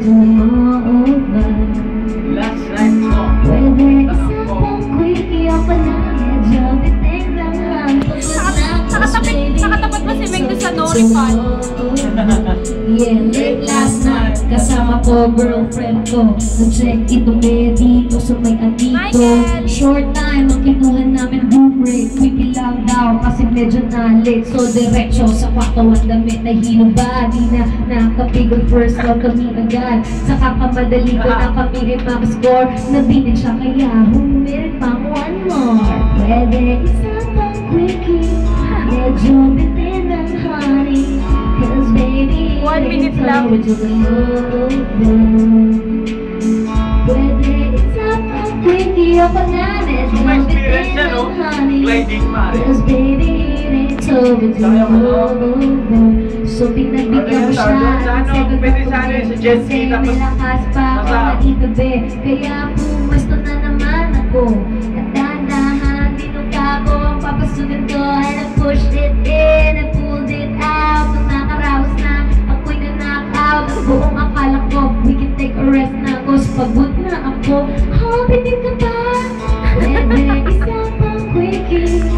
over. Last night song. Pwede isa pang quickie ako na medyo bitin lang ang Nakatapat ba si Meg sa Dorifan? Yeah, late last night kasama ko girlfriend ko. Nag-check ito dito sa may andito. Short time ang kinuha namin room break. Quickie lang daw kasi medyo na late. So diretso sa kwarto ang damit na hinubadi na nakapigil first love kami agad. Sa kakamadali ko na kami rin mag-score. Nabinig siya kaya humirit pang one more. Pwede isa pang quickie, medyo bitin ng honey. Cause baby, 1 minute lang. Pwede isa pang quickie ako na medyo bitin ng honey. Gliding mare. Cause baby, it's over. So pinagbigyan ko siya ng second kasi may lakas pa ako maitabi. Kaya pumuesto na naman ako. At dahan-dahan dinuga ko ang papasugan ko. And I pushed it in, I pulled it out. Nung nakaraos na, ako'y na-knock-out. Ang buong akala ko, we can take a rest na. Cause pagod na ako, bitin ka pa. Pwede isa pang quickie,